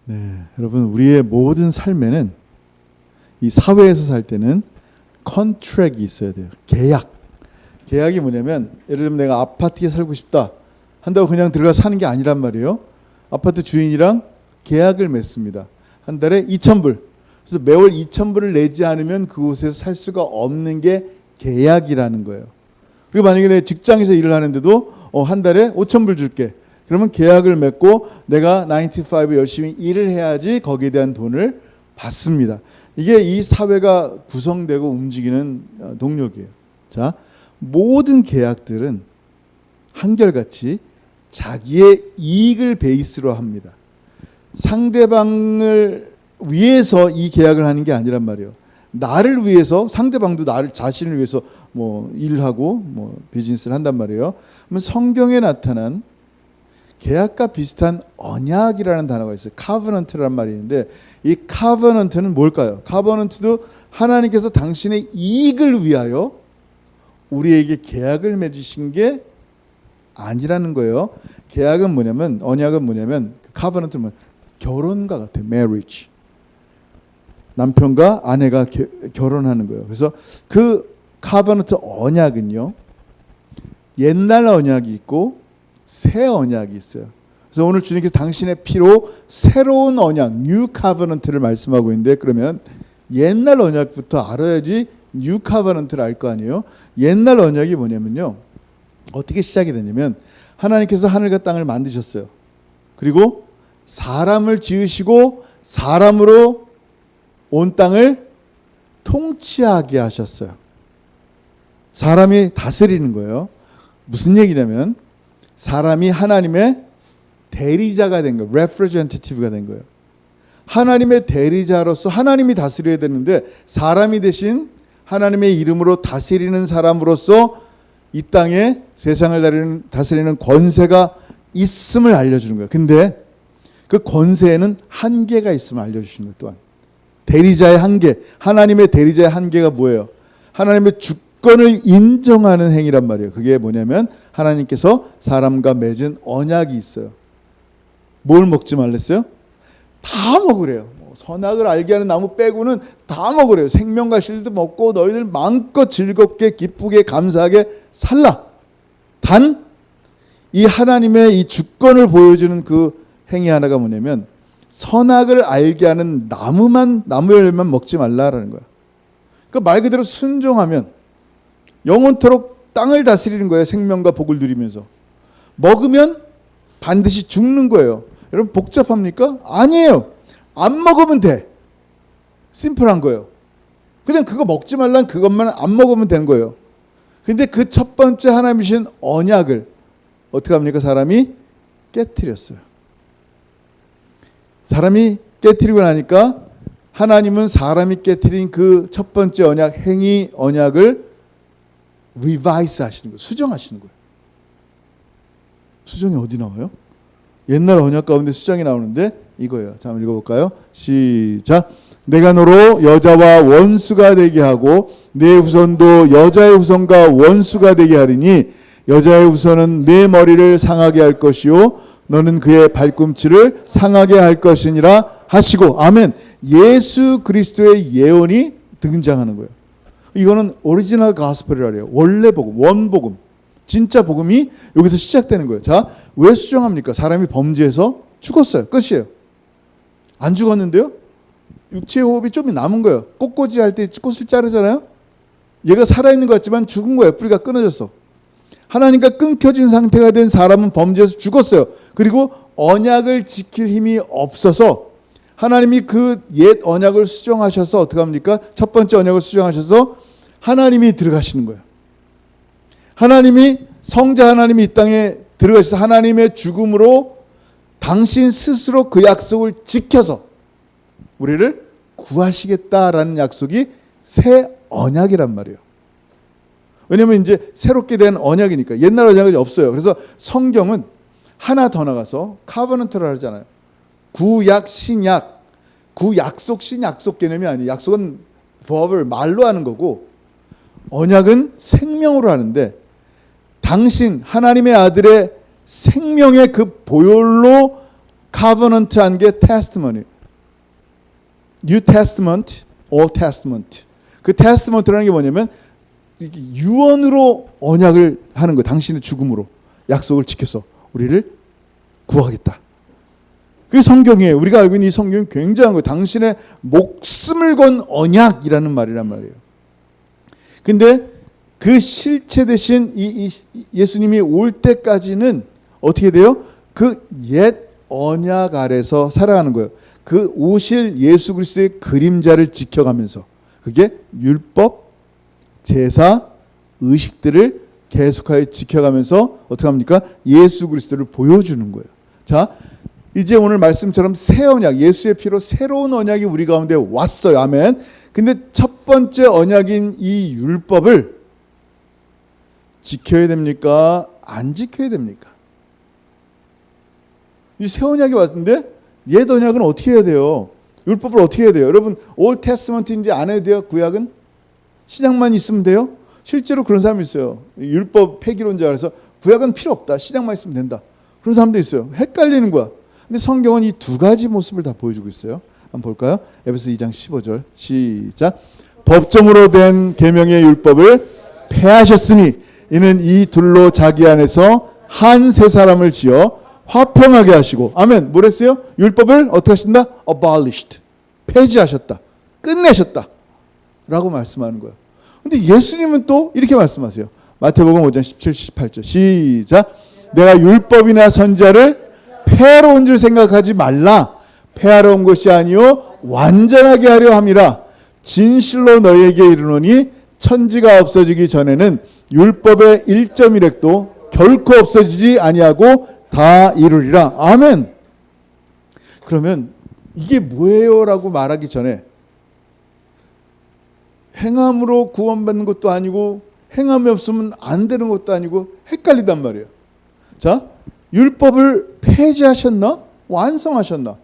네, 여러분 우리의 모든 삶에는 이 사회에서 살 때는 컨트랙이 있어야 돼요. 계약이 뭐냐면 예를 들면 내가 아파트에 살고 싶다 한다고 그냥 들어가 사는 게 아니란 말이에요. 아파트 주인이랑 계약을 맺습니다. 한 달에 2,000불. 그래서 매월 2,000불을 내지 않으면 그곳에서 살 수가 없는 게 계약이라는 거예요. 그리고 만약에 내 직장에서 일을 하는데도 한 달에 5,000불 줄게. 그러면 계약을 맺고 내가 9 to 5 열심히 일을 해야지 거기에 대한 돈을 받습니다. 이게 이 사회가 구성되고 움직이는 동력이에요. 자, 모든 계약들은 한결같이 자기의 이익을 베이스로 합니다. 상대방을 위해서 이 계약을 하는 게 아니란 말이에요. 나를 위해서, 상대방도 나를 자신을 위해서 뭐 일하고 뭐 비즈니스를 한단 말이에요. 그러면 성경에 나타난 계약과 비슷한 언약이라는 단어가 있어요. 카버넌트라는 말이 있는데 이 카버넌트는 뭘까요? 카버넌트도 하나님께서 당신의 이익을 위하여 우리에게 계약을 맺으신 게 아니라는 거예요. 계약은 뭐냐면, 언약은 뭐냐면, 카버넌트는 뭐냐면 결혼과 같아요. marriage. 남편과 아내가 결혼하는 거예요. 그래서 그 카버넌트 언약은요, 옛날 언약이 있고 새 언약이 있어요. 그래서 오늘 주님께서 당신의 피로 새로운 언약, 뉴 카버넌트를 말씀하고 있는데, 그러면 옛날 언약부터 알아야지 뉴 카버넌트를 알 거 아니에요. 옛날 언약이 뭐냐면요, 어떻게 시작이 되냐면 하나님께서 하늘과 땅을 만드셨어요. 그리고 사람을 지으시고 사람으로 온 땅을 통치하게 하셨어요. 사람이 다스리는 거예요. 무슨 얘기냐면 사람이 하나님의 대리자가 된 거예요. representative가 된 거예요. 하나님의 대리자로서 하나님이 다스려야 되는데 사람이 대신 하나님의 이름으로 다스리는 사람으로서 이 땅에 세상을 다스리는 권세가 있음을 알려주는 거예요. 근데 그 권세에는 한계가 있음을 알려주시는 거예요. 또한 대리자의 한계, 하나님의 대리자의 한계가 뭐예요? 하나님의 주권을 인정하는 행위란 말이에요. 그게 뭐냐면 하나님께서 사람과 맺은 언약이 있어요. 뭘 먹지 말랬어요? 다 먹으래요. 선악을 알게 하는 나무 빼고는 다 먹으래요. 생명과 실도 먹고 너희들 마음껏 즐겁게 기쁘게 감사하게 살라. 단 이 하나님의 이 주권을 보여주는 그 행위 하나가 뭐냐면 선악을 알게 하는 나무 열매만 먹지 말라라는 거야. 그러니까 말 그대로 순종하면 영원토록 땅을 다스리는 거예요. 생명과 복을 누리면서. 먹으면 반드시 죽는 거예요. 여러분 복잡합니까? 아니에요. 안 먹으면 돼. 심플한 거예요. 그냥 그거 먹지 말란 그것만 안 먹으면 된 거예요. 근데 그 첫 번째 하나님이 주신 언약을 어떻게 합니까? 사람이 깨트렸어요. 사람이 깨트리고 나니까 하나님은 사람이 깨트린 그 첫 번째 언약, 행위 언약을 리바이스 하시는 거예요. 수정하시는 거예요. 수정이 어디 나와요? 옛날 언약 가운데 수정이 나오는데 이거예요. 자, 한번 읽어볼까요? 시작. 내가 너로 여자와 원수가 되게 하고 내 후손도 여자의 후손과 원수가 되게 하리니 여자의 후손은 내 머리를 상하게 할 것이요 너는 그의 발꿈치를 상하게 할 것이니라 하시고. 아멘. 예수 그리스도의 예언이 등장하는 거예요. 이거는 오리지널 가스펠이라 해요. 원래 복음, 원복음. 진짜 복음이 여기서 시작되는 거예요. 자, 왜 수정합니까? 사람이 범죄해서 죽었어요. 끝이에요. 안 죽었는데요? 육체의 호흡이 좀 남은 거예요. 꽃꽂이 할 때 꽃을 자르잖아요. 얘가 살아있는 것 같지만 죽은 거예요. 뿌리가 끊어졌어. 하나님과 끊겨진 상태가 된 사람은 범죄해서 죽었어요. 그리고 언약을 지킬 힘이 없어서 하나님이 그 옛 언약을 수정하셔서 어떻게 합니까? 첫 번째 언약을 수정하셔서 하나님이 들어가시는 거예요. 하나님이 성자 하나님이 이 땅에 들어가셔서 하나님의 죽음으로 당신 스스로 그 약속을 지켜서 우리를 구하시겠다라는 약속이 새 언약이란 말이에요. 왜냐하면 이제 새롭게 된 언약이니까. 옛날 언약이 없어요. 그래서 성경은 하나 더 나가서 카버넌트를 하잖아요. 구약, 신약. 구약속, 신약속 개념이 아니에요. 약속은 verbal, 말로 하는 거고 언약은 생명으로 하는데 당신 하나님의 아들의 생명의 그 보혈로 covenant한 게 testimony. New Testament, Old Testament. 그 testament라는 게 뭐냐면 유언으로 언약을 하는 거예요. 당신의 죽음으로 약속을 지켜서 우리를 구하겠다. 그게 성경이에요. 우리가 알고 있는 이 성경은 굉장한 거예요. 당신의 목숨을 건 언약이라는 말이란 말이에요. 근데 그 실체 대신 이 예수님이 올 때까지는 어떻게 돼요? 그 옛 언약 아래서 살아가는 거예요. 그 오실 예수 그리스도의 그림자를 지켜가면서 그게 율법, 제사, 의식들을 계속하여 지켜가면서 어떻게 합니까? 예수 그리스도를 보여주는 거예요. 자, 이제 오늘 말씀처럼 새 언약, 예수의 피로 새로운 언약이 우리 가운데 왔어요. 아멘. 근데 첫 번째 언약인 이 율법을 지켜야 됩니까? 안 지켜야 됩니까? 이 새 언약이 왔는데 옛 언약은 어떻게 해야 돼요? 율법을 어떻게 해야 돼요? 여러분, 올 테스트먼트인지 안 해도 돼요? 구약은? 신약만 있으면 돼요? 실제로 그런 사람이 있어요. 율법 폐기론자 그래서 구약은 필요 없다. 신약만 있으면 된다. 그런 사람도 있어요. 헷갈리는 거야. 근데 성경은 이 두 가지 모습을 다 보여주고 있어요. 한번 볼까요? 에베소 2장 15절 시작. 법정으로 된 계명의 율법을 폐하셨으니 이는 이 둘로 자기 안에서 한 세 사람을 지어 화평하게 하시고 아멘. 뭐랬어요? 율법을 어떻게 하신다? abolished. 폐지하셨다. 끝내셨다. 라고 말씀하는 거예요. 근데 예수님은 또 이렇게 말씀하세요. 마태복음 5장 17, 18절 시작. 내가 율법이나 선지자를 폐하러 온 줄 생각하지 말라. 폐하러 온 것이 아니요 완전하게 하려 함이라. 진실로 너희에게 이르노니 천지가 없어지기 전에는 율법의 1.1획도 결코 없어지지 아니하고 다 이루리라. 아멘. 그러면 이게 뭐예요? 라고 말하기 전에 행함으로 구원받는 것도 아니고 행함이 없으면 안 되는 것도 아니고 헷갈린단 말이에요. 자, 율법을 폐지하셨나? 완성하셨나?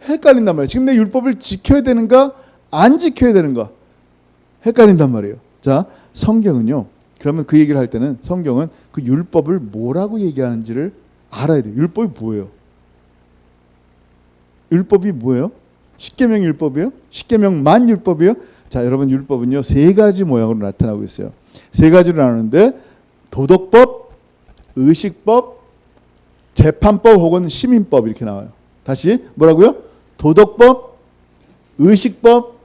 헷갈린단 말이에요. 지금 내 율법을 지켜야 되는가? 안 지켜야 되는가? 헷갈린단 말이에요. 자, 성경은요. 그러면 그 얘기를 할 때는 성경은 그 율법을 뭐라고 얘기하는지를 알아야 돼요. 율법이 뭐예요? 율법이 뭐예요? 십계명 율법이에요? 십계명만 율법이에요? 자, 여러분 율법은요. 세 가지 모양으로 나타나고 있어요. 세 가지로 나누는데 도덕법, 의식법, 재판법 혹은 시민법 이렇게 나와요. 다시 뭐라고요? 도덕법, 의식법,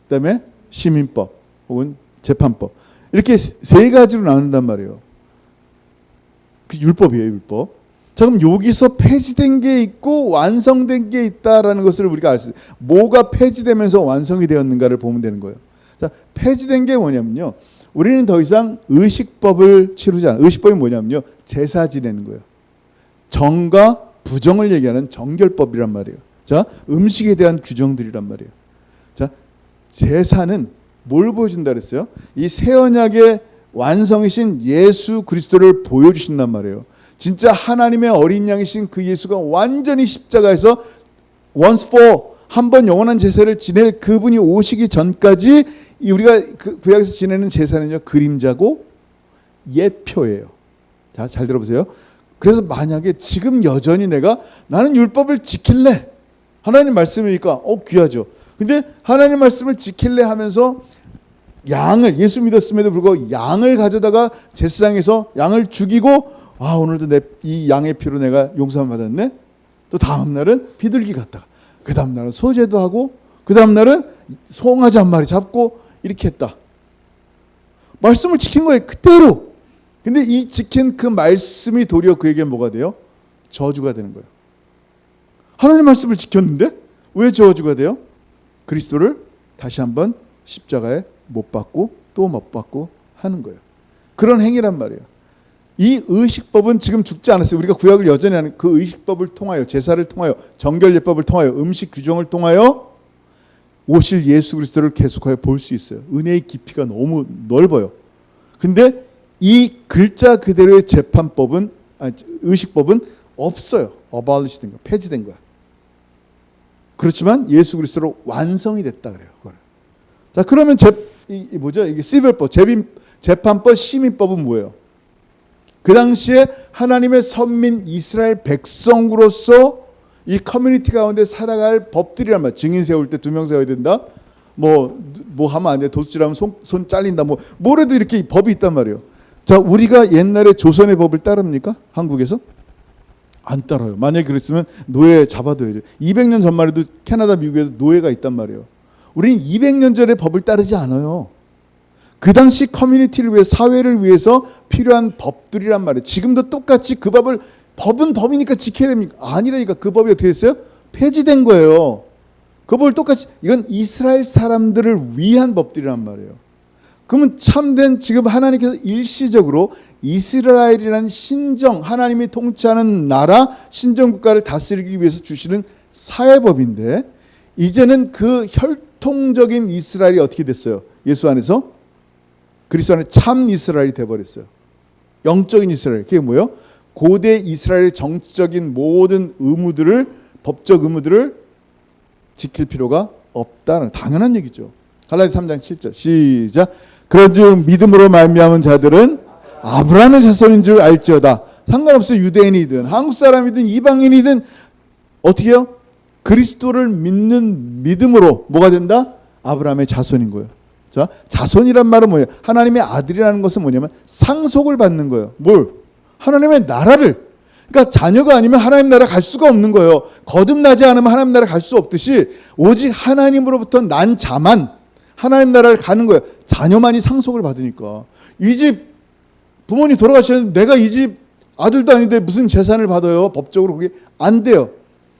그다음에 시민법 혹은 재판법 이렇게 세 가지로 나눈단 말이에요. 그 율법이에요, 율법. 자, 그럼 여기서 폐지된 게 있고 완성된 게 있다라는 것을 우리가 알 수 있어요. 뭐가 폐지되면서 완성이 되었는가를 보면 되는 거예요. 자, 폐지된 게 뭐냐면요. 우리는 더 이상 의식법을 치르지 않아요. 의식법이 뭐냐면요. 제사 지내는 거예요. 정과 부정을 얘기하는 정결법이란 말이에요. 자, 음식에 대한 규정들이란 말이에요. 자, 제사는 뭘 보여준다 그랬어요? 이 새 언약의 완성이신 예수 그리스도를 보여주신단 말이에요. 진짜 하나님의 어린 양이신 그 예수가 완전히 십자가에서 once for 한 번 영원한 제사를 지낼 그분이 오시기 전까지 우리가 그 구약에서 지내는 제사는요 그림자고 예표예요. 자, 잘 들어보세요. 그래서 만약에 지금 여전히 나는 율법을 지킬래. 하나님 말씀이니까 귀하죠. 근데 하나님 말씀을 지킬래 하면서 양을 예수 믿었음에도 불구하고 양을 가져다가 제사장에서 양을 죽이고 오늘도 이 양의 피로 내가 용서함 받았네. 또 다음 날은 비둘기 갔다가 그 다음 날은 소제도 하고 그 다음 날은 송아지 한 마리 잡고 이렇게 했다. 말씀을 지킨 거예요. 그대로. 근데 이 지킨 그 말씀이 도리어 그에게 뭐가 돼요? 저주가 되는 거예요. 하나님 말씀을 지켰는데 왜 저주가 돼요? 그리스도를 다시 한번 십자가에 못 박고 또 못 박고 하는 거예요. 그런 행위란 말이에요. 이 의식법은 지금 죽지 않았어요. 우리가 구약을 여전히 하는 그 의식법을 통하여 제사를 통하여 정결예법을 통하여 음식 규정을 통하여 오실 예수 그리스도를 계속하여 볼 수 있어요. 은혜의 깊이가 너무 넓어요. 근데 이 글자 그대로의 재판법은 의식법은 없어요. abolished 된 거야. 폐지된 거야. 그렇지만 예수 그리스도로 완성이 됐다 그래요. 그걸. 자, 그러면 이게 시빌법, 재판법, 시민법은 뭐예요? 그 당시에 하나님의 선민 이스라엘 백성으로서 이 커뮤니티 가운데 살아갈 법들이란 말이야. 증인 세울 때 2명 세워야 된다. 뭐 하면 안 돼. 도둑질하면 손 잘린다. 뭐래도 이렇게 법이 있단 말이에요. 자, 우리가 옛날에 조선의 법을 따릅니까? 한국에서? 안 따라요. 만약에 그랬으면 노예 잡아둬야죠. 200년 전만 해도 캐나다, 미국에도 노예가 있단 말이에요. 우리는 200년 전의 법을 따르지 않아요. 그 당시 커뮤니티를 위해, 사회를 위해서 필요한 법들이란 말이에요. 지금도 똑같이 그 법은 법이니까 지켜야 됩니까? 아니라니까. 그 법이 어떻게 됐어요? 폐지된 거예요. 그 법을 똑같이, 이건 이스라엘 사람들을 위한 법들이란 말이에요. 그러면 참된, 지금 하나님께서 일시적으로 이스라엘이라는 신정, 하나님이 통치하는 나라, 신정국가를 다스리기 위해서 주시는 사회법인데, 이제는 그 혈통적인 이스라엘이 어떻게 됐어요? 예수 안에서? 그리스도 안에 참 이스라엘이 돼버렸어요. 영적인 이스라엘. 그게 뭐예요? 고대 이스라엘의 정치적인 모든 의무들을, 법적 의무들을 지킬 필요가 없다는 당연한 얘기죠. 갈라디아 3장 7절 시작. 그런즉 믿음으로 말미암은 자들은 아브라함의 자손인 줄 알지어다. 상관없어요. 유대인이든 한국 사람이든 이방인이든 어떻게 해요? 그리스도를 믿는 믿음으로 뭐가 된다? 아브라함의 자손인 거예요. 자, 자손이란 말은 뭐예요? 하나님의 아들이라는 것은 뭐냐면 상속을 받는 거예요. 뭘? 하나님의 나라를. 그러니까 자녀가 아니면 하나님 나라 갈 수가 없는 거예요. 거듭나지 않으면 하나님 나라 갈 수 없듯이 오직 하나님으로부터 난 자만 하나님 나라를 가는 거예요. 자녀만이 상속을 받으니까. 이 집 부모님 돌아가셨는데 내가 이 집 아들도 아닌데 무슨 재산을 받아요? 법적으로 그게 안 돼요.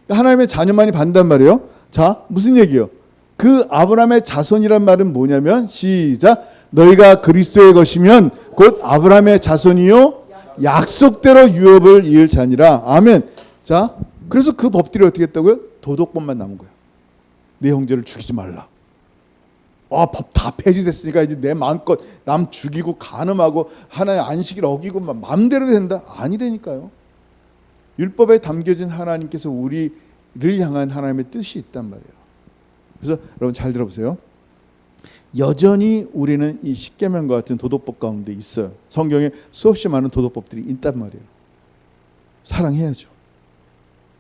하나님의 자녀만이 받는단 말이에요. 자, 무슨 얘기예요? 그 아브라함의 자손이란 말은 뭐냐면 시작. 너희가 그리스도의 것이면 곧 아브라함의 자손이요 약속대로 유업을 이을 자니라. 아멘. 자, 그래서 그 법들이 어떻게 했다고요? 도덕법만 남은 거예요. 내 형제를 죽이지 말라. 법 다 폐지됐으니까 이제 내 마음껏 남 죽이고 간음하고 하나의 안식일 어기고 마음대로 된다? 아니라니까요. 율법에 담겨진 하나님께서 우리를 향한 하나님의 뜻이 있단 말이에요. 그래서 여러분 잘 들어보세요. 여전히 우리는 이 십계명과 같은 도덕법 가운데 있어요. 성경에 수없이 많은 도덕법들이 있단 말이에요. 사랑해야죠.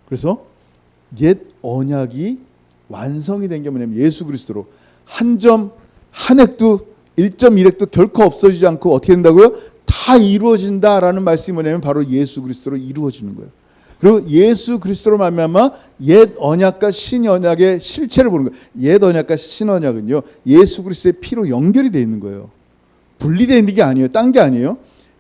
그래서 옛 언약이 완성이 된 게 뭐냐면 예수 그리스도로 한 점, 한 획도 1.1획도 결코 없어지지 않고 어떻게 된다고요? 다 이루어진다라는 말씀이 뭐냐면 바로 예수 그리스도로 이루어지는 거예요. 그리고 예수 그리스도로 말미암아 옛 언약과 신 언약의 실체를 보는 거예요. 옛 언약과 신 언약은요, 예수 그리스도의 피로 연결이 되어 있는 거예요. 분리되어 있는 게 아니에요. 딴 게 아니에요.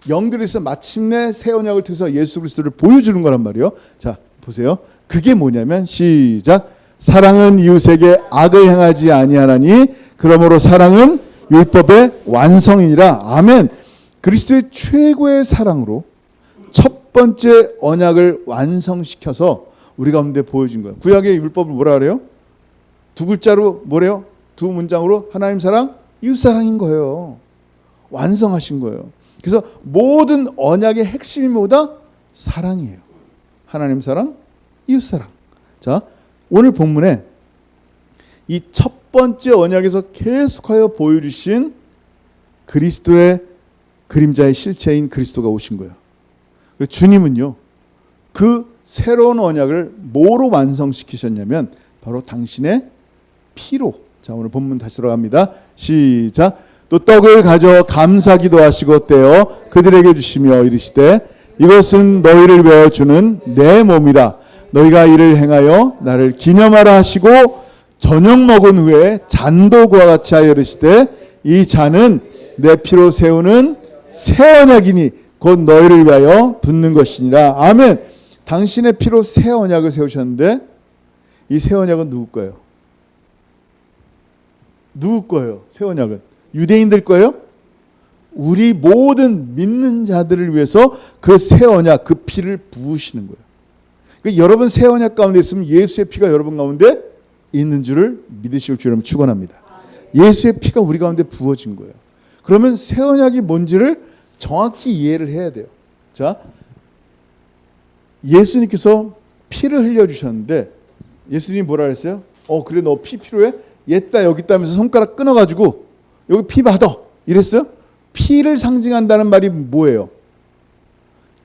연결해서 마침내 새 언약을 통해서 예수 그리스도를 보여주는 거란 말이에요. 자, 보세요. 그게 뭐냐면 시작. 사랑은 이웃에게 악을 행하지 아니하나니 그러므로 사랑은 율법의 완성이니라. 아멘. 그리스도의 최고의 사랑으로 첫 번째 언약을 완성시켜서 우리 가운데 보여준 거예요. 구약의 율법을 뭐라 그래요? 2글자로 뭐래요? 2문장으로 하나님 사랑, 이웃 사랑인 거예요. 완성하신 거예요. 그래서 모든 언약의 핵심이 뭐다? 사랑이에요. 하나님 사랑, 이웃 사랑. 자, 오늘 본문에 이 첫 번째 언약에서 계속하여 보여주신 그리스도의 그림자의 실체인 그리스도가 오신 거예요. 주님은요, 그 새로운 언약을 뭐로 완성시키셨냐면 바로 당신의 피로. 자, 오늘 본문 다시 들어갑니다. 시작. 또 떡을 가져 감사기도 하시고 떼어 그들에게 주시며 이르시되 이것은 너희를 위하여 주는 내 몸이라. 너희가 이를 행하여 나를 기념하라 하시고 저녁 먹은 후에 잔도 그와 같이 하여 이르시되 이 잔은 내 피로 세우는 새 언약이니 곧 너희를 위하여 붓는 것이니라. 아멘. 당신의 피로 새 언약을 세우셨는데 이 새 언약은 누구 거예요? 누구 거예요? 새 언약은 유대인들 거예요? 우리 모든 믿는 자들을 위해서 그 새 언약, 그 피를 부으시는 거예요. 그러니까 여러분 새 언약 가운데 있으면 예수의 피가 여러분 가운데 있는 줄을 믿으실 줄 여러분 축원합니다. 예수의 피가 우리 가운데 부어진 거예요. 그러면 새 언약이 뭔지를 정확히 이해를 해야 돼요. 자, 예수님께서 피를 흘려주셨는데 예수님이 뭐라 그랬어요? 그래 너 피 필요해? 옛다 여기 있다 하면서 손가락 끊어가지고 여기 피 받아 이랬어요? 피를 상징한다는 말이 뭐예요?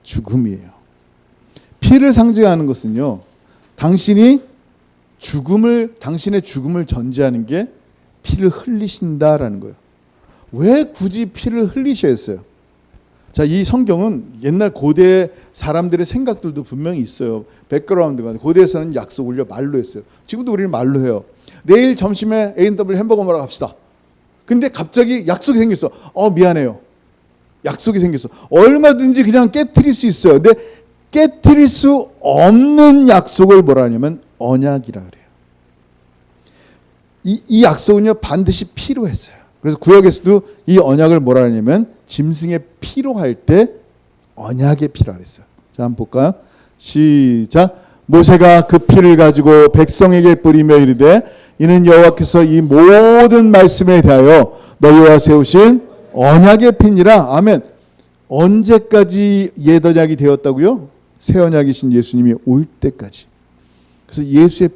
죽음이에요. 피를 상징하는 것은요, 당신의 죽음을 전제하는 게 피를 흘리신다라는 거예요. 왜 굳이 피를 흘리셔야 했어요? 자, 이 성경은 옛날 고대 사람들의 생각들도 분명히 있어요. 백그라운드가. 고대에서는 약속을요 말로 했어요. 지금도 우리는 말로 해요. 내일 점심에 A&W 햄버거 먹으러 갑시다. 근데 갑자기 약속이 생겼어. 미안해요. 약속이 생겼어. 얼마든지 그냥 깨트릴 수 있어요. 근데 깨트릴 수 없는 약속을 뭐라 하냐면 언약이라 그래요. 이 약속은요 반드시 피로 했어요. 그래서 구약에서도 이 언약을 뭐라 하냐면 짐승의 피로 할 때 언약의 피라 그랬어요. 자, 한번 볼까요? 시작. 모세가 그 피를 가지고 백성에게 뿌리며 이르되 이는 여호와께서 이 모든 말씀에 대하여 너희와 세우신 언약의 피니라. 아멘. 언제까지 옛 언약이 되었다고요? 새 언약이신 예수님이 올 때까지. 그래서 예수의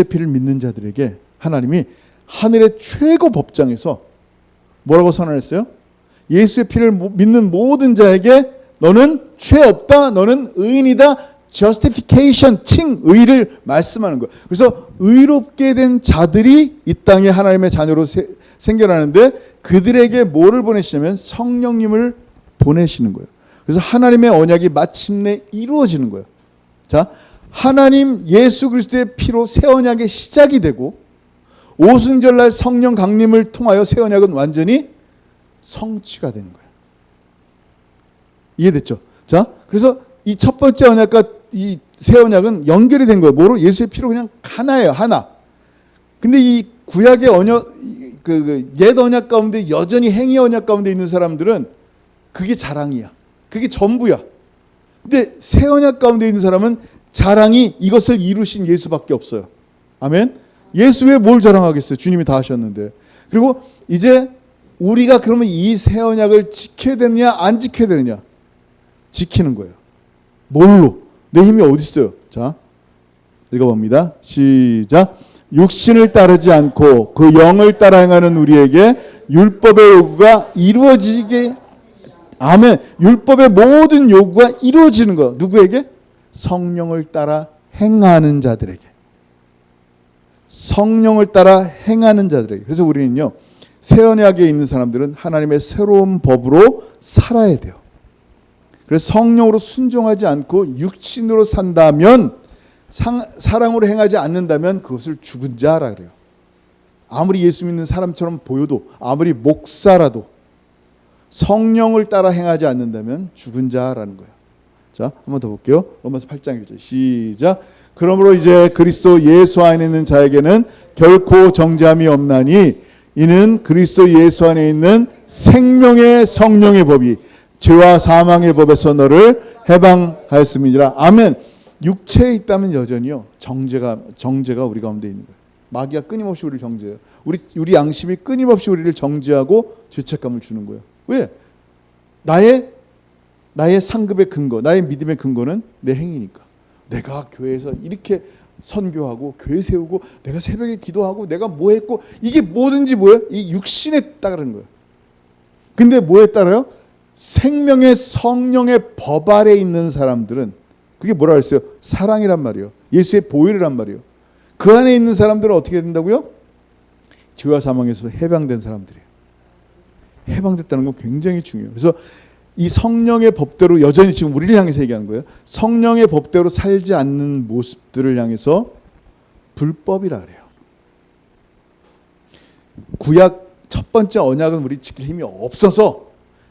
피를 믿는 자들에게 하나님이 하늘의 최고 법정에서 뭐라고 선언했어요? 예수의 피를 믿는 모든 자에게 너는 죄 없다, 너는 의인이다, justification, 의를 말씀하는 거예요. 그래서 의롭게 된 자들이 이 땅에 하나님의 자녀로 생겨나는데 그들에게 뭐를 보내시냐면 성령님을 보내시는 거예요. 그래서 하나님의 언약이 마침내 이루어지는 거예요. 자, 하나님 예수 그리스도의 피로 새 언약의 시작이 되고 오순절날 성령 강림을 통하여 새 언약은 완전히 성취가 되는 거예요. 이해됐죠? 자, 그래서 이 첫 번째 언약과 이 새 언약은 연결이 된 거예요. 뭐로? 예수의 피로 그냥 하나예요, 하나. 근데 이 구약의 언약, 옛 언약 가운데 여전히 행위 언약 가운데 있는 사람들은 그게 자랑이야. 그게 전부야. 근데 새 언약 가운데 있는 사람은 자랑이 이것을 이루신 예수밖에 없어요. 아멘. 예수 왜 뭘 자랑하겠어요? 주님이 다 하셨는데. 그리고 이제 우리가 그러면 이 새 언약을 지켜야 되느냐 안 지켜야 되느냐? 지키는 거예요. 뭘로? 내 힘이 어디 있어요? 자, 읽어봅니다. 시작. 육신을 따르지 않고 그 영을 따라 행하는 우리에게 율법의 요구가 이루어지게. 아멘. 율법의 모든 요구가 이루어지는 거. 누구에게? 성령을 따라 행하는 자들에게. 성령을 따라 행하는 자들에게. 그래서 우리는요, 새 언약에 있는 사람들은 하나님의 새로운 법으로 살아야 돼요. 그래서 성령으로 순종하지 않고 육신으로 산다면, 사랑으로 행하지 않는다면 그것을 죽은 자라 그래요. 아무리 예수 믿는 사람처럼 보여도, 아무리 목사라도 성령을 따라 행하지 않는다면 죽은 자라는 거예요. 자, 한 번 더 볼게요. 로마서 8장 1절 시작. 그러므로 이제 그리스도 예수 안에 있는 자에게는 결코 정죄함이 없나니 이는 그리스도 예수 안에 있는 생명의 성령의 법이 죄와 사망의 법에서 너를 해방하였음이니라. 아멘. 육체에 있다면 여전히요 정죄가 우리 가운데 있는 거예요. 마귀가 끊임없이 우리를 정죄해요. 우리 양심이 끊임없이 우리를 정죄하고 죄책감을 주는 거예요. 왜? 나의 상급의 근거, 나의 믿음의 근거는 내 행위니까. 내가 교회에서 이렇게 선교하고 교회 세우고 내가 새벽에 기도하고 내가 뭐 했고 이게 뭐든지 뭐예요? 이 육신에 따른 거예요. 근데 뭐에 따라요? 생명의 성령의 법 아래 있는 사람들은 그게 뭐라 그랬어요? 사랑이란 말이에요. 예수의 보혈이란 말이에요. 그 안에 있는 사람들은 어떻게 된다고요? 죄와 사망에서 해방된 사람들이에요. 해방됐다는 건 굉장히 중요해요. 그래서 이 성령의 법대로 여전히 지금 우리를 향해서 얘기하는 거예요. 성령의 법대로 살지 않는 모습들을 향해서 불법이라 그래요. 구약 첫 번째 언약은 우리 지킬 힘이 없어서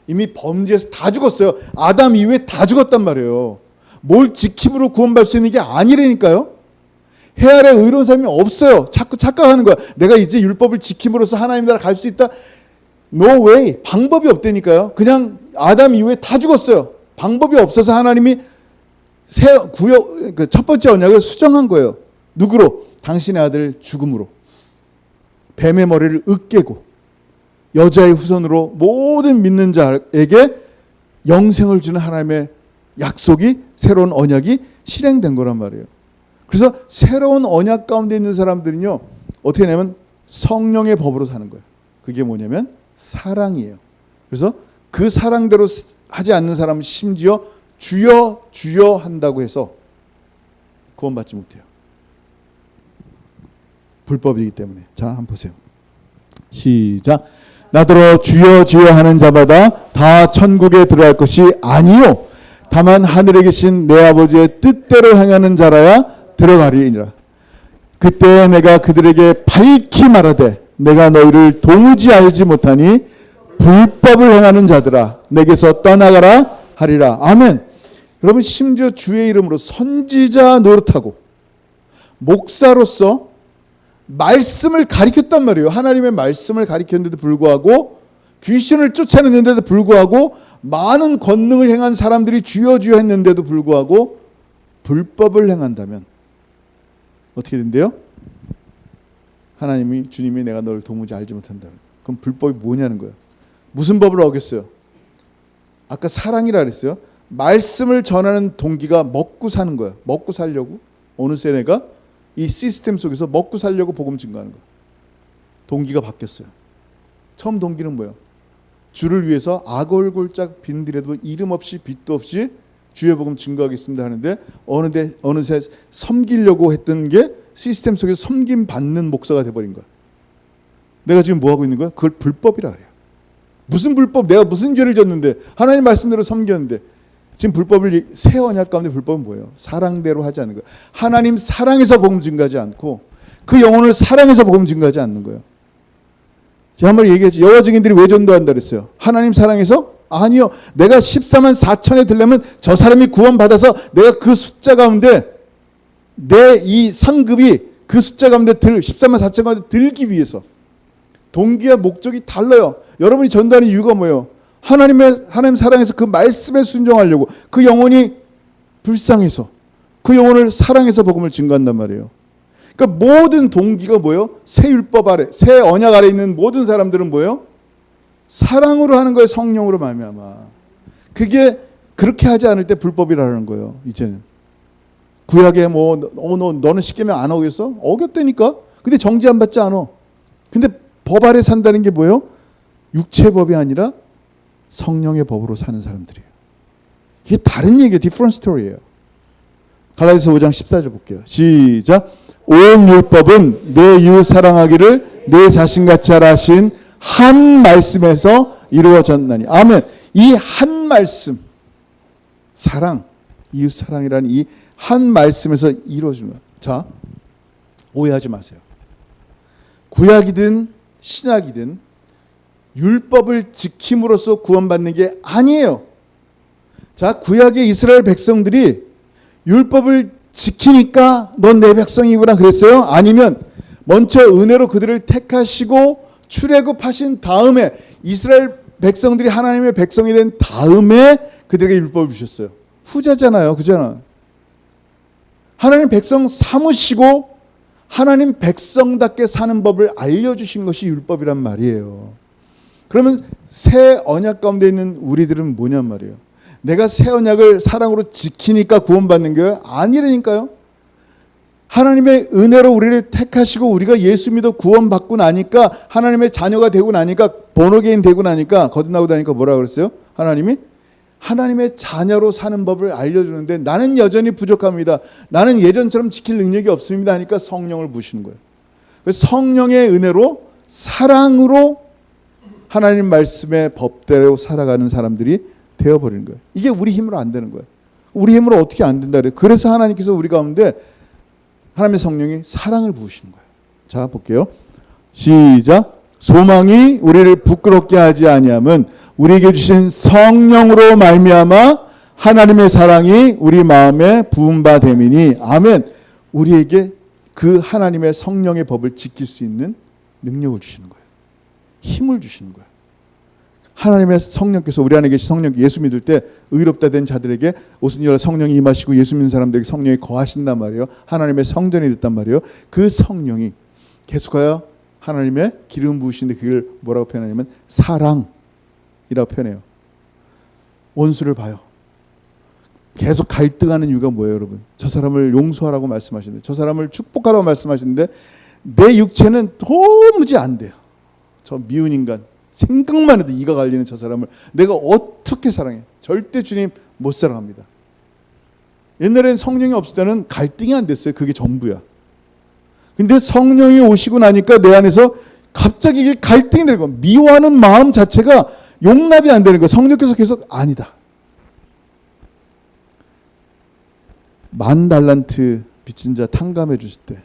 이미 범죄에서 다 죽었어요. 아담 이후에 다 죽었단 말이에요. 뭘 지킴으로 구원받을 수 있는 게 아니라니까요. 해 아래 의로운 사람이 없어요. 자꾸 착각하는 거야. 내가 이제 율법을 지킴으로써 하나님 나라 갈 수 있다. No way. 방법이 없다니까요. 그냥 아담 이후에 다 죽었어요. 방법이 없어서 하나님이 첫 번째 언약을 수정한 거예요. 누구로? 당신의 아들 죽음으로. 뱀의 머리를 으깨고 여자의 후손으로 모든 믿는 자에게 영생을 주는 하나님의 약속이, 새로운 언약이 실행된 거란 말이에요. 그래서 새로운 언약 가운데 있는 사람들은요, 어떻게 하냐면 성령의 법으로 사는 거예요. 그게 뭐냐면 사랑이에요. 그래서 그 사랑대로 하지 않는 사람은 심지어 주여 주여 한다고 해서 구원받지 못해요. 불법이기 때문에. 자, 한번 보세요. 시작. 나더러 주여 주여 하는 자마다 다 천국에 들어갈 것이 아니요 다만 하늘에 계신 내 아버지의 뜻대로 행하는 자라야 들어가리니라. 그때 내가 그들에게 밝히 말하되 내가 너희를 도무지 알지 못하니 불법을 행하는 자들아 내게서 떠나가라 하리라. 아멘. 여러분, 심지어 주의 이름으로 선지자 노릇하고 목사로서 말씀을 가리켰단 말이에요. 하나님의 말씀을 가리켰는데도 불구하고, 귀신을 쫓아냈는데도 불구하고, 많은 권능을 행한 사람들이 주여 주여 했는데도 불구하고 불법을 행한다면 어떻게 된대요? 하나님이, 주님이 내가 너를 도무지 알지 못한다는 거예요. 그럼 불법이 뭐냐는 거예요. 무슨 법을 어겼어요? 아까 사랑이라 그랬어요. 말씀을 전하는 동기가 먹고 사는 거야. 먹고 살려고. 어느새 내가 이 시스템 속에서 먹고 살려고 복음 증거하는 거야. 동기가 바뀌었어요. 처음 동기는 뭐예요? 주를 위해서 아골골짝 빈들에도 이름 없이 빚도 없이 주의 복음 증거하겠습니다 하는데, 어느새 섬기려고 했던 게 시스템 속에서 섬김 받는 목사가 돼버린 거야. 내가 지금 뭐 하고 있는 거야? 그걸 불법이라 그래요. 무슨 불법? 내가 무슨 죄를 졌는데, 하나님 말씀대로 섬겼는데. 지금 불법을, 새 언약 가운데 불법은 뭐예요? 사랑대로 하지 않는 거예요. 하나님 사랑해서 복음 증거하지 않고 그 영혼을 사랑해서 복음 증거하지 않는 거예요. 제가 한번 얘기했죠. 여호 증인들이 왜 전도한다 그랬어요? 하나님 사랑해서? 아니요. 내가 14만 4천에 들려면 저 사람이 구원받아서 내가 그 숫자 가운데, 내 이 상급이 그 숫자 가운데 14만 4천 가운데 들기 위해서. 동기와 목적이 달라요. 여러분이 전도하는 이유가 뭐예요? 하나님 사랑해서 그 말씀에 순종하려고, 그 영혼이 불쌍해서, 그 영혼을 사랑해서 복음을 증거한단 말이에요. 그러니까 모든 동기가 뭐예요? 새 율법 아래, 새 언약 아래 있는 모든 사람들은 뭐예요? 사랑으로 하는 거예요. 성령으로 말미암아. 그게 그렇게 하지 않을 때 불법이라는 거예요. 이제는 구약에 너는 십계명 안 어겼어? 어겼다니까. 근데 정죄 안 받지 않아. 근데 법 아래 산다는 게 뭐예요? 육체 법이 아니라 성령의 법으로 사는 사람들이에요. 이게 다른 얘기예요. 디퍼런트 스토리예요. 갈라디아서 5장 14절 볼게요. 시작. 온 율법은 내 이웃 사랑하기를 내 자신같이 하라 하신 한 말씀에서 이루어졌나니. 아멘. 이 한 말씀, 사랑, 이웃 사랑이라는 이 한 말씀에서 이루어지는 거예요. 자, 오해하지 마세요. 구약이든 신약이든 율법을 지킴으로써 구원받는 게 아니에요. 자, 구약의 이스라엘 백성들이 율법을 지키니까 넌 내 백성이구나 그랬어요? 아니면 먼저 은혜로 그들을 택하시고 출애굽하신 다음에, 이스라엘 백성들이 하나님의 백성이 된 다음에 그들에게 율법을 주셨어요? 후자잖아요. 그잖아요. 하나님 백성 삼으시고 하나님 백성답게 사는 법을 알려주신 것이 율법이란 말이에요. 그러면 새 언약 가운데 있는 우리들은 뭐냔 말이에요. 내가 새 언약을 사랑으로 지키니까 구원받는 게 아니라니까요. 하나님의 은혜로 우리를 택하시고 우리가 예수 믿어 구원받고 나니까, 하나님의 자녀가 되고 나니까, 본어게인 되고 나니까, 거듭나고 나니까 뭐라고 그랬어요? 하나님이 하나님의 자녀로 사는 법을 알려주는데 나는 여전히 부족합니다. 나는 예전처럼 지킬 능력이 없습니다 하니까 성령을 부으시는 거예요. 성령의 은혜로 사랑으로 하나님 말씀의 법대로 살아가는 사람들이 되어버리는 거예요. 이게 우리 힘으로 안 되는 거예요. 우리 힘으로 어떻게 안 된다 그래요. 그래서 하나님께서 우리 가운데 하나님의 성령이 사랑을 부으시는 거예요. 자, 볼게요. 시작. 소망이 우리를 부끄럽게 하지 아니함은 우리에게 주신 성령으로 말미암아 하나님의 사랑이 우리 마음에 부은 바 됨이니. 아멘. 우리에게 그 하나님의 성령의 법을 지킬 수 있는 능력을 주시는 거예요. 힘을 주시는 거예요. 하나님의 성령께서, 우리 안에 계신 성령, 예수 믿을 때 의롭다 된 자들에게 옷은 열어 성령이 임하시고 예수 믿는 사람들에게 성령이 거하신단 말이에요. 하나님의 성전이 됐단 말이에요. 그 성령이 계속하여 하나님의 기름 부으신데 그걸 뭐라고 표현하냐면 사랑이라고 표현해요. 원수를 봐요. 계속 갈등하는 이유가 뭐예요, 여러분? 저 사람을 용서하라고 말씀하시는데, 저 사람을 축복하라고 말씀하시는데 내 육체는 도무지 안 돼요. 저 미운 인간, 생각만 해도 이가 갈리는 저 사람을 내가 어떻게 사랑해? 절대 주님 못 사랑합니다. 옛날엔 성령이 없을 때는 갈등이 안 됐어요. 그게 전부야. 근데 성령이 오시고 나니까 내 안에서 갑자기 이게 갈등이 되는 거야. 미워하는 마음 자체가 용납이 안 되는 거야. 성령께서 계속 아니다. 10,000달란트 빚진 자 탕감해 주실 때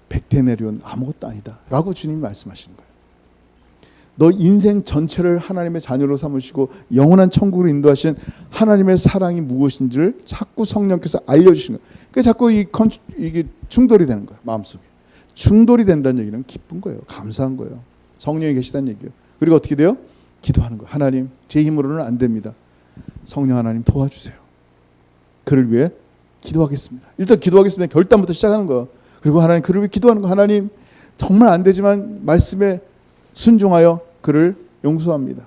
100데나리온 아무것도 아니다 라고 주님이 말씀하시는 거예요. 너 인생 전체를 하나님의 자녀로 삼으시고 영원한 천국으로 인도하신 하나님의 사랑이 무엇인지를 자꾸 성령께서 알려주시는 거예요. 그러니까 자꾸 이게 충돌이 되는 거예요. 마음속에. 충돌이 된다는 얘기는 기쁜 거예요. 감사한 거예요. 성령이 계시다는 얘기예요. 그리고 어떻게 돼요? 기도하는 거예요. 하나님, 제 힘으로는 안 됩니다. 성령 하나님 도와주세요. 그를 위해 기도하겠습니다. 일단 기도하겠습니다. 결단부터 시작하는 거예요. 그리고 하나님, 그를 위해 기도하는 거예요. 하나님, 정말 안 되지만 말씀에 순종하여 그를 용서합니다.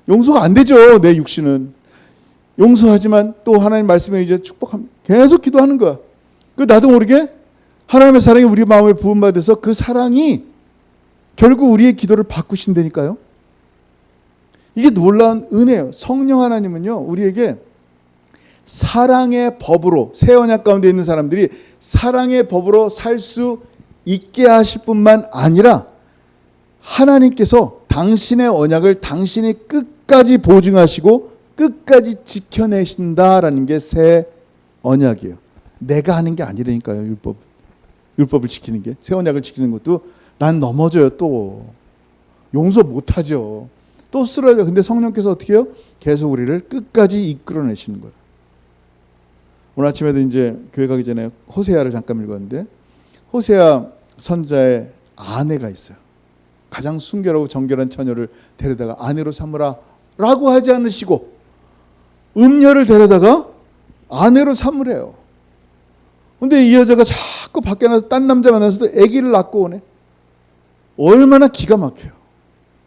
용서가 안 되죠. 내 육신은. 용서하지만 또 하나님 말씀에 이제 축복합니다. 계속 기도하는 거야. 그 나도 모르게 하나님의 사랑이 우리 마음에 부음받아서 그 사랑이 결국 우리의 기도를 바꾸신다니까요. 이게 놀라운 은혜예요. 성령 하나님은요, 우리에게 사랑의 법으로, 새 언약 가운데 있는 사람들이 사랑의 법으로 살 수 있게 하실 뿐만 아니라 하나님께서 당신의 언약을 당신이 끝까지 보증하시고 끝까지 지켜내신다라는 게 새 언약이에요. 내가 하는 게 아니라니까요. 율법을 지키는 게. 새 언약을 지키는 것도 난 넘어져요. 또 용서 못하죠. 또 쓰러져요. 근데 성령께서 어떻게 해요? 계속 우리를 끝까지 이끌어내시는 거예요. 오늘 아침에도 이제 교회 가기 전에 호세아를 잠깐 읽었는데, 호세아 선자의 아내가 있어요. 가장 순결하고 정결한 처녀를 데려다가 아내로 삼으라 라고 하지 않으시고 음녀를 데려다가 아내로 삼으래요. 근데 이 여자가 자꾸 밖에 나가서 딴 남자 만나서도 아기를 낳고 오네. 얼마나 기가 막혀요.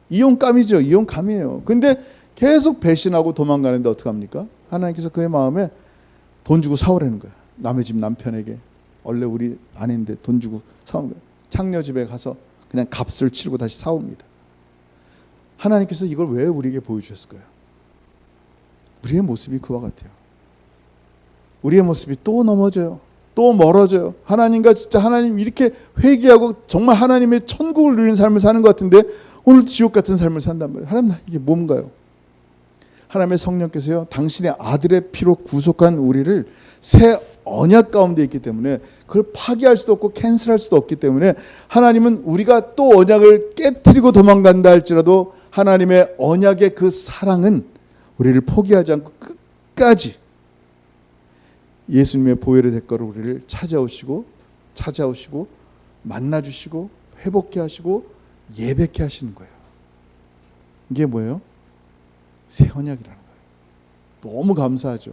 이혼감이죠. 이혼감이에요. 근데 계속 배신하고 도망가는데 어떡합니까? 하나님께서 그의 마음에 돈 주고 사오라는 거야. 남의 집 남편에게. 원래 우리 아내인데 돈 주고 사온 거야. 창녀 집에 가서 그냥 값을 치르고 다시 사옵니다. 하나님께서 이걸 왜 우리에게 보여주셨을까요? 우리의 모습이 그와 같아요. 우리의 모습이 또 넘어져요. 또 멀어져요. 하나님과 진짜 하나님 이렇게 회개하고 정말 하나님의 천국을 누리는 삶을 사는 것 같은데 오늘 지옥 같은 삶을 산단 말이에요. 하나님, 이게 뭔가요? 하나님의 성령께서요, 당신의 아들의 피로 구속한 우리를 새 언약 가운데 있기 때문에 그걸 파기할 수도 없고 캔슬할 수도 없기 때문에 하나님은 우리가 또 언약을 깨트리고 도망간다 할지라도 하나님의 언약의 그 사랑은 우리를 포기하지 않고 끝까지 예수님의 보혈의 대가로 우리를 찾아오시고 만나주시고 회복케 하시고 예배케 하시는 거예요. 이게 뭐예요? 새 언약이라는 거예요. 너무 감사하죠.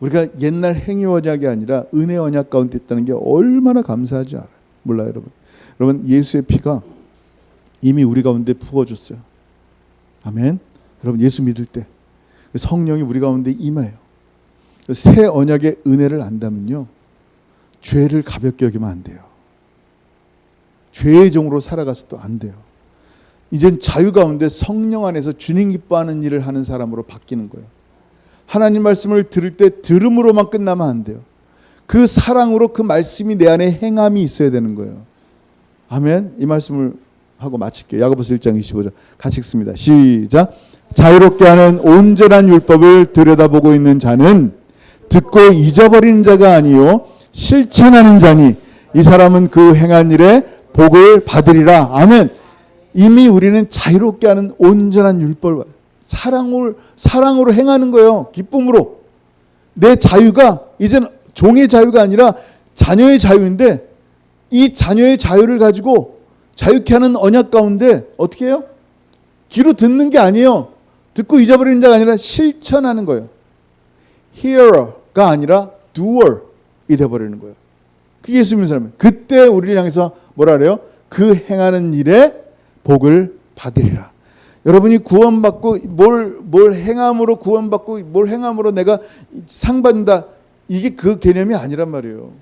우리가 옛날 행위 언약이 아니라 은혜 언약 가운데 있다는 게 얼마나 감사하지 알아요. 몰라요, 여러분. 여러분, 예수의 피가 이미 우리 가운데 부어졌어요. 아멘. 여러분, 예수 믿을 때 성령이 우리 가운데 임해요. 새 언약의 은혜를 안다면요, 죄를 가볍게 여기면 안 돼요. 죄의 종으로 살아가서도 안 돼요. 이젠 자유 가운데 성령 안에서 주님 기뻐하는 일을 하는 사람으로 바뀌는 거예요. 하나님 말씀을 들을 때 들음으로만 끝나면 안 돼요. 그 사랑으로 그 말씀이 내 안에 행함이 있어야 되는 거예요. 아멘. 이 말씀을 하고 마칠게요. 야고보서 1장 25절 같이 읽습니다. 시작. 자유롭게 하는 온전한 율법을 들여다보고 있는 자는 듣고 잊어버리는 자가 아니요 실천하는 자니 이 사람은 그 행한 일에 복을 받으리라. 아멘. 이미 우리는 자유롭게 하는 온전한 율법을 사랑으로 행하는 거예요. 기쁨으로. 내 자유가 이제는 종의 자유가 아니라 자녀의 자유인데 이 자녀의 자유를 가지고 자유케 하는 언약 가운데 어떻게 해요? 귀로 듣는 게 아니에요. 듣고 잊어버리는 자가 아니라 실천하는 거예요. hearer가 아니라 doer이 되어버리는 거예요. 그게 예수 믿는 사람이에요. 그때 우리를 향해서 뭐라 그래요? 그 행하는 일에 복을 받으리라. 여러분이 구원받고 뭘 행함으로 구원받고 뭘 행함으로 내가 상 받는다, 이게 그 개념이 아니란 말이에요.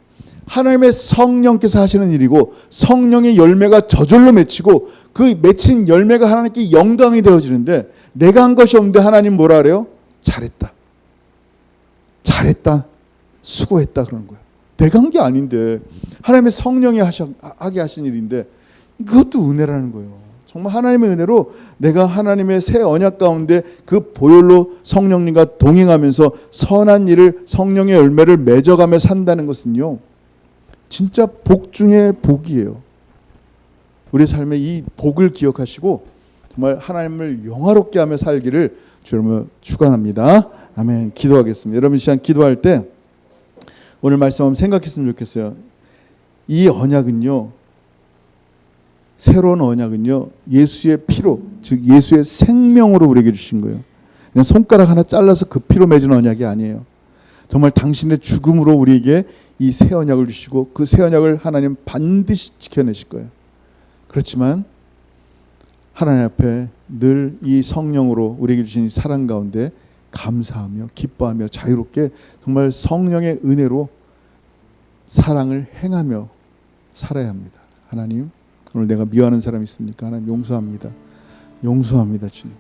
하나님의 성령께서 하시는 일이고 성령의 열매가 저절로 맺히고 그 맺힌 열매가 하나님께 영광이 되어지는데 내가 한 것이 없는데 하나님 뭐라 그래요? 잘했다. 수고했다 그러는 거예요. 내가 한 게 아닌데 하나님의 성령이 하게 하신 일인데 그것도 은혜라는 거예요. 정말 하나님의 은혜로 내가 하나님의 새 언약 가운데 그 보혈로 성령님과 동행하면서 선한 일을 성령의 열매를 맺어가며 산다는 것은요, 진짜 복 중에 복이에요. 우리 삶의 이 복을 기억하시고 정말 하나님을 영화롭게 하며 살기를 주님을 축원합니다. 아멘. 기도하겠습니다. 여러분 시간 기도할 때 오늘 말씀 한번 생각했으면 좋겠어요. 이 언약은요, 새로운 언약은요, 예수의 피로, 즉 예수의 생명으로 우리에게 주신 거예요. 그냥 손가락 하나 잘라서 그 피로 맺은 언약이 아니에요. 정말 당신의 죽음으로 우리에게 이 새 언약을 주시고 그 새 언약을 하나님 반드시 지켜내실 거예요. 그렇지만 하나님 앞에 늘 이 성령으로 우리에게 주신 사랑 가운데 감사하며 기뻐하며 자유롭게 정말 성령의 은혜로 사랑을 행하며 살아야 합니다. 하나님, 오늘 내가 미워하는 사람이 있습니까? 하나님 용서합니다. 용서합니다, 주님.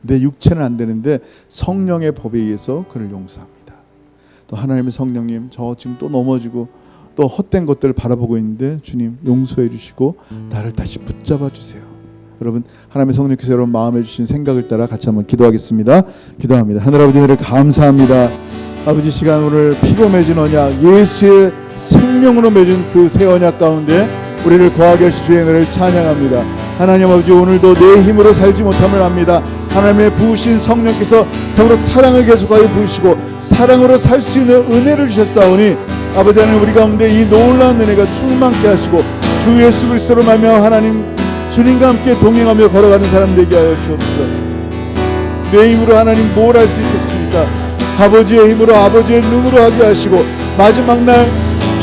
내 육체는 안 되는데 성령의 법에 의해서 그를 용서합니다. 또 하나님의 성령님, 저 지금 또 넘어지고 또 헛된 것들을 바라보고 있는데 주님 용서해 주시고 나를 다시 붙잡아 주세요. 여러분, 하나님의 성령께서 여러분 마음에 주신 생각을 따라 같이 한번 기도하겠습니다. 기도합니다. 하늘 아버지, 은혜를 감사합니다. 아버지, 시간 오늘 피로 맺은 언약, 예수의 생명으로 맺은 그 새 언약 가운데 우리를 거하게 하신 주의 은혜를 찬양합니다. 하나님 아버지, 오늘도 내 힘으로 살지 못함을 압니다. 하나님의 부으신 성령께서 참으로 사랑을 계속하여 부으시고 사랑으로 살 수 있는 은혜를 주셨사오니 아버지 하나님, 우리 가운데 이 놀라운 은혜가 충만케 하시고 주 예수 그리스도로 말미암아 하나님 주님과 함께 동행하며 걸어가는 사람 되게 하여 주옵소서. 내 힘으로 하나님 뭘 할 수 있겠습니까? 아버지의 힘으로 아버지의 눈으로 하게 하시고 마지막 날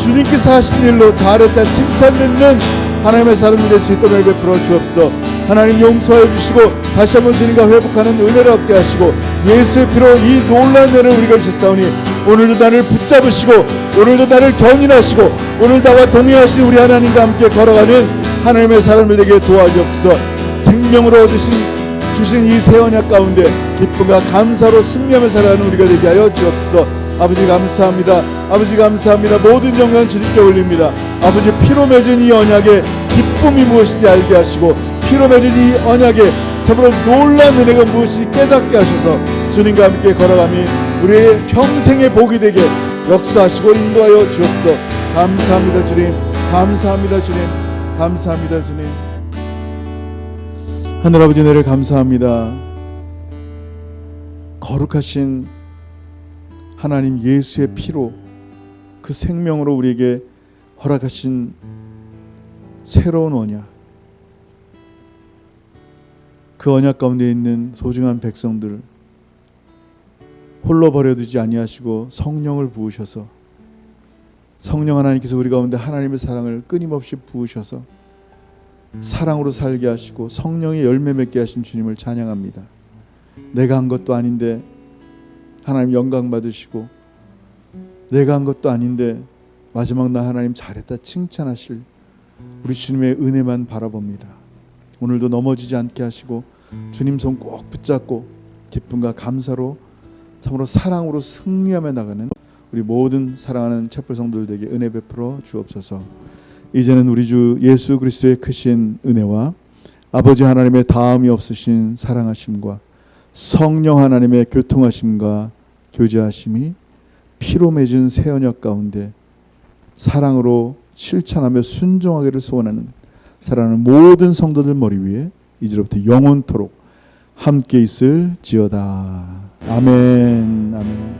주님께서 하신 일로 잘했다 칭찬받는 하나님의 사람이 될 수 있도록 베풀어 주옵소서. 하나님 용서해 주시고 다시 한번 주님과 회복하는 은혜를 얻게 하시고 예수의 피로 이 놀라운 은혜를 우리가 주셨사오니 오늘도 나를 붙잡으시고 오늘도 나를 견인하시고 오늘 나와 동행하신 우리 하나님과 함께 걸어가는 하나님의 사람을 되게 도와주옵소서. 생명으로 주신 이 새 언약 가운데 기쁨과 감사로 승리하며 살아가는 우리가 되게 하여 주옵소서. 아버지 감사합니다. 아버지 감사합니다. 모든 영광 주님께 올립니다. 아버지, 피로 맺은 이 언약의 기쁨이 무엇인지 알게 하시고 피로 맺은 이 언약의 참으로 놀라운 은혜가 무엇인지 깨닫게 하셔서 주님과 함께 걸어가며 우리의 평생의 복이 되게 역사하시고 인도하여 주옵소서. 감사합니다 주님. 감사합니다 주님. 감사합니다 주님. 하늘아버지, 은혜를 감사합니다. 거룩하신 하나님 예수의 피로 그 생명으로 우리에게 허락하신 새로운 언약, 그 언약 가운데 있는 소중한 백성들을 홀로 버려두지 아니하시고 성령을 부으셔서 성령 하나님께서 우리 가운데 하나님의 사랑을 끊임없이 부으셔서 사랑으로 살게 하시고 성령의 열매 맺게 하신 주님을 찬양합니다. 내가 한 것도 아닌데 하나님 영광 받으시고 내가 한 것도 아닌데 마지막 날 하나님 잘했다 칭찬하실 우리 주님의 은혜만 바라봅니다. 오늘도 넘어지지 않게 하시고 주님 손 꼭 붙잡고 기쁨과 감사로 참으로 사랑으로 승리하며 나가는 우리 모든 사랑하는 촛불 성도들에게 은혜 베풀어 주옵소서. 이제는 우리 주 예수 그리스도의 크신 은혜와 아버지 하나님의 다함이 없으신 사랑하심과 성령 하나님의 교통하심과 교제하심이 피로 맺은 새 언약 가운데 사랑으로 실천하며 순종하기를 소원하는 사랑하는 모든 성도들 머리 위에 이제로부터 영원토록 함께 있을지어다. 아멘. 아멘.